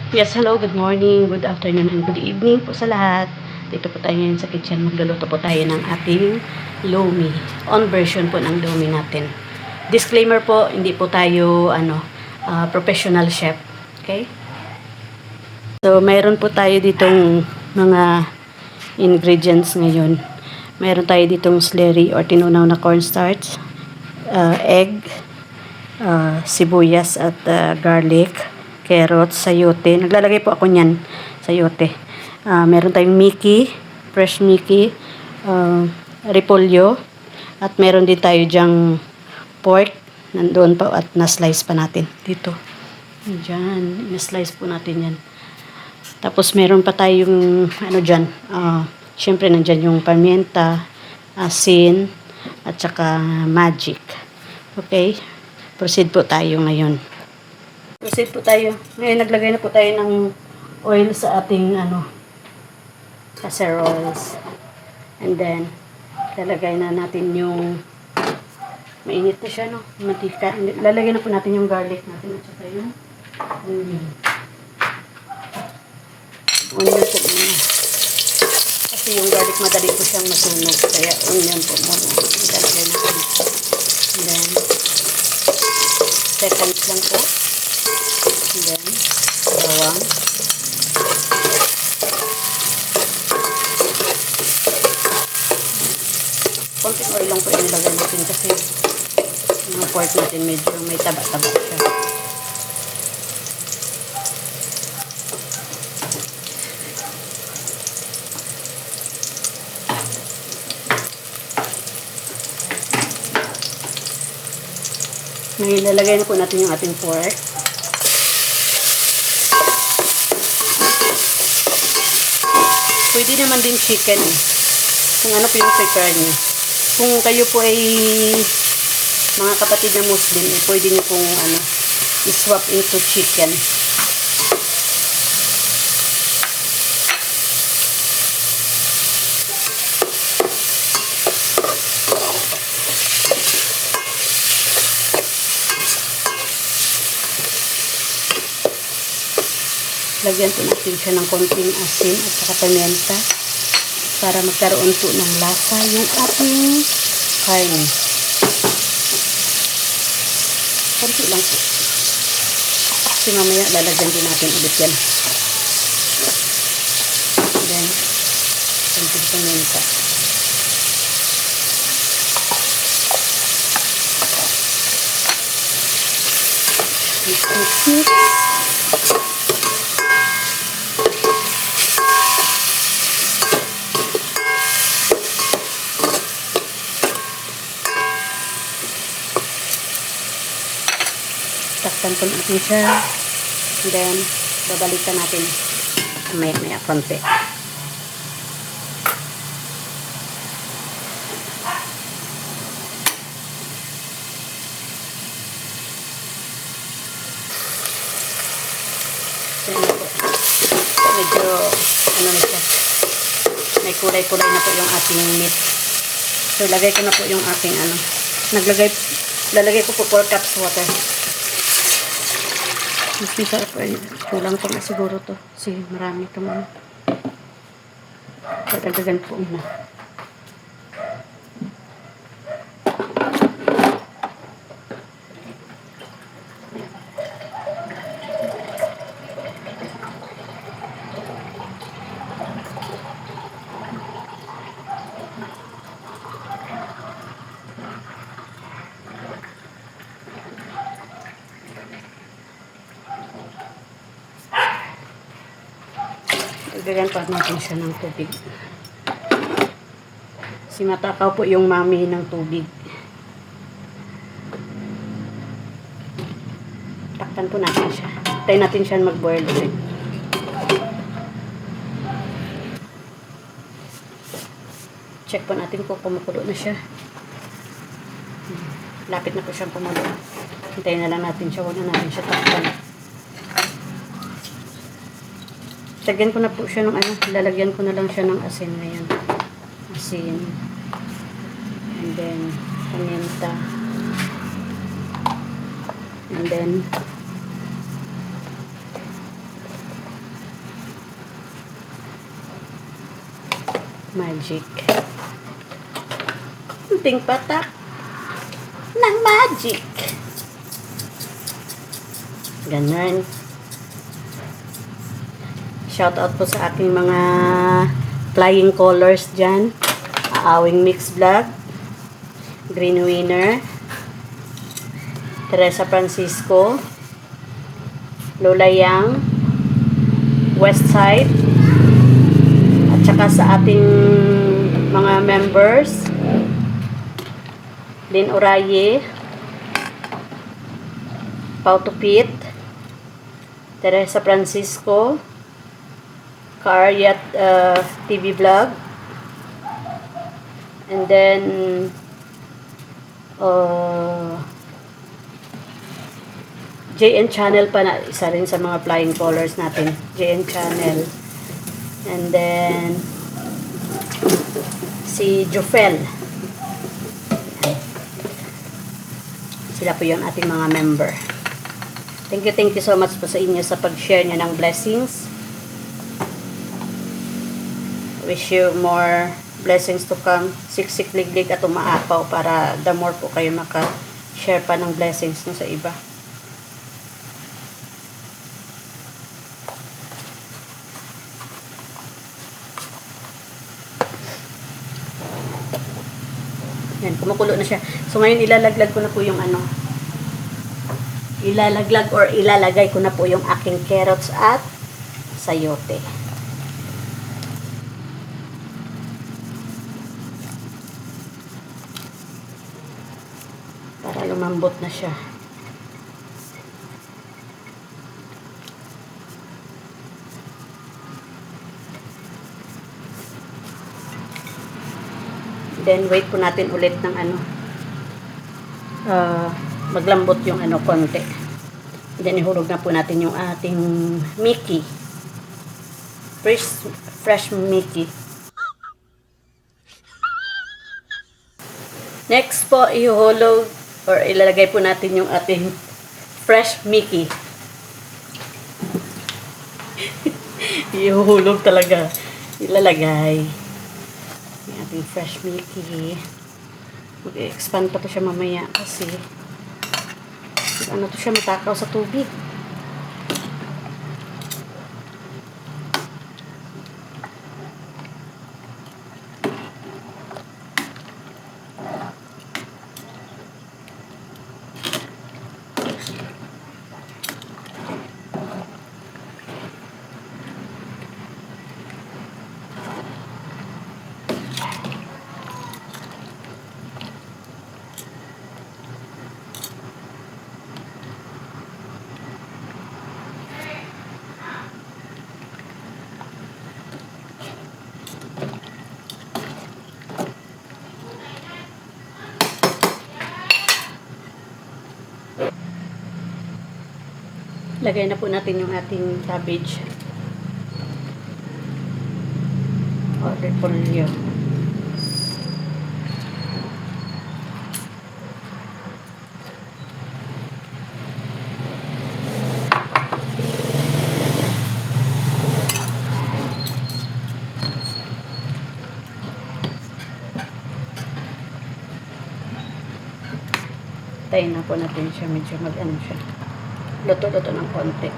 Yes, hello, good morning, good afternoon, and good evening po sa lahat. Dito po tayo ngayon sa kitchen. Magluluto po tayo ng ating lomi. On version po ng lomi natin. Disclaimer po, hindi po tayo professional chef. Okay? So, mayroon po tayo ditong mga ingredients ngayon. Mayroon tayo ditong slurry or tinunaw na cornstarch, egg, sibuyas at garlic, carrots, sayote. Naglalagay po ako niyan, sayote. Meron tayong Mickey, fresh Mickey, repolyo, at meron din tayo dyang pork, nandoon pa at na-slice pa natin dito. Diyan, na-slice po natin yan. Tapos meron pa tayong dyan, syempre nandyan yung pamienta, asin, at saka magic. Okay, proceed po tayo ngayon. Proceed po tayo. Ngayon naglagay na po tayo ng oil sa ating casseroles. And then lalagay na natin yung mainit na siya, no? Mantika. Lalagay na po natin yung garlic natin at saka yung onion. Onion po muna. Kasi yung garlic madali po siyang masunog. Kaya onion po muna. Lalagay natin. And then seconds lang po. And then, bawang. Konting oil lang po inilagay natin kasi yung pork natin medyo may taba-taba siya. Ngayon, lalagay na po natin yung ating pork. Pwede naman din chicken eh. Kung ano po yung prefer nyo. Kung kayo po ay mga kapatid na Muslim, eh, pwede nyo pong i-swap into chicken. Lagyan po natin siya ng konting asin at saka pimienta para magkaroon po ng lasa yung ating karne. Konti lang po. Kasi mamaya lalagyan din natin ulit yan. Then, konting pimienta. Mix. Takpan po natin siya. And then, babalikan natin maya konti. Medyo na siya. May kulay-kulay na po yung ating meat. So, lagay ko na po yung ating lalagay ko po 4 cups water. Mas masarap ay kulang pa nga siguro to. Kasi marami ito man. Dadagdagan po na. Dagdagan pa natin siya ng tubig. Kasi matakaw po yung mami ng tubig. Takpan po natin siya. Tayo natin siya mag-boil ulit. Check po natin kung pumukulo na siya. Lapit na po siyang pumulo. Hintayin na lang natin siya. Huwag na natin siya takpan. Lagyan ko na po siya ng lalagyan ko na lang siya ng asin ngayon. Asin. And then, paminta. And then, Magic. Kunting patak ng magic. Ganun. Shout out po sa aking mga flying colors dyan. Aawing Mix Vlog, Green Winner, Teresa Francisco, Lola Yang, Westside, at saka sa ating mga members, Lynn Oraye, Pau Tupit, Teresa Francisco, Karyat TV Vlog, and then JN Channel pa na, isa rin sa mga flying colors natin, JN Channel, and then si Jofel. Sila po yung ating mga member. Thank you so much po sa inyo sa pag-share nyo ng blessings. Wish you more blessings to come. Siksik liglig at umaapaw para the more po kayo maka-share pa ng blessings nyo sa iba. Yan, kumukulo na siya. So ngayon ilalaglag ko na po yung ano. Ilalaglag or ilalagay ko na po yung aking carrots at sayote. Para lumambot na siya. Then wait po natin ulit ng ano, maglambot yung ano konti. Then ihulog na po natin yung ating Mickey, fresh Mickey. Next po ihulog or ilalagay po natin yung ating fresh Mickey. Ihulog talaga, ilalagay yung ating fresh Mickey. Mag-expand pa to siya mamaya kasi ano to siya, matakaw sa tubig. Lagay na po natin yung ating cabbage o repolyo. Tayin na po natin siya, medyo mag-ano siya, luto-luto ng konti.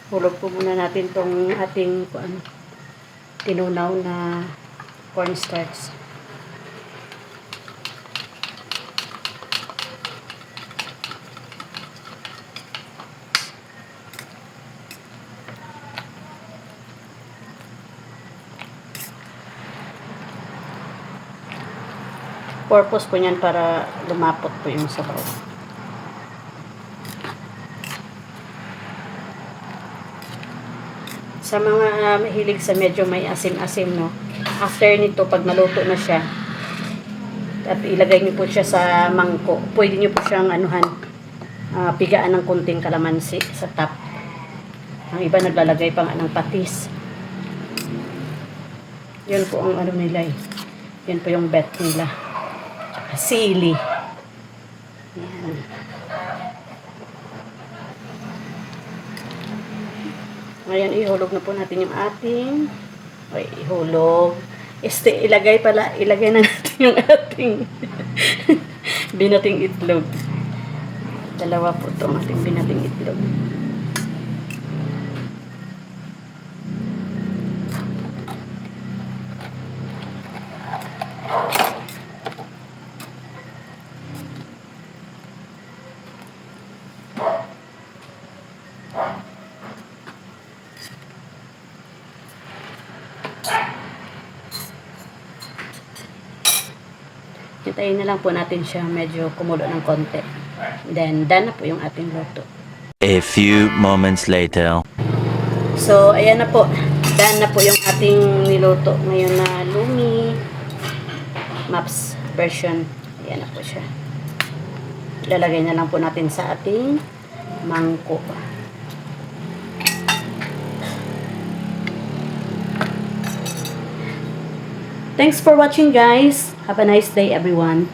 Hulog po muna natin tong ating tinunaw na cornstarch. Purpose po niyan para lumapot po yung sabaw. Sa mga mahilig sa medyo may asim-asim, no? After nito, pag naluto na siya, at ilagay niyo po siya sa mangkok, pwede niyo po siyang anuhan, pigaan ng kunting kalamansi sa top. Ang iba naglalagay pa nga ng patis. Yun po ang ano nila eh. Yun po yung bet nila. Tsaka sili. Yan. Ngayon, ihulog na po natin yung ating ihulog. Ilagay na natin yung ating binating itlog. Dalawa po itong ating binating itlog. Hintayin na lang po natin siya medyo kumulo ng konti. Then, done na po yung ating luto. A few moments later. So, ayan na po. Done na po yung ating niluto ngayon na Lumi Maps version. Ayan na po siya. Ilalagay na lang po natin sa ating mangkok. Thanks for watching, guys. Have a nice day, everyone.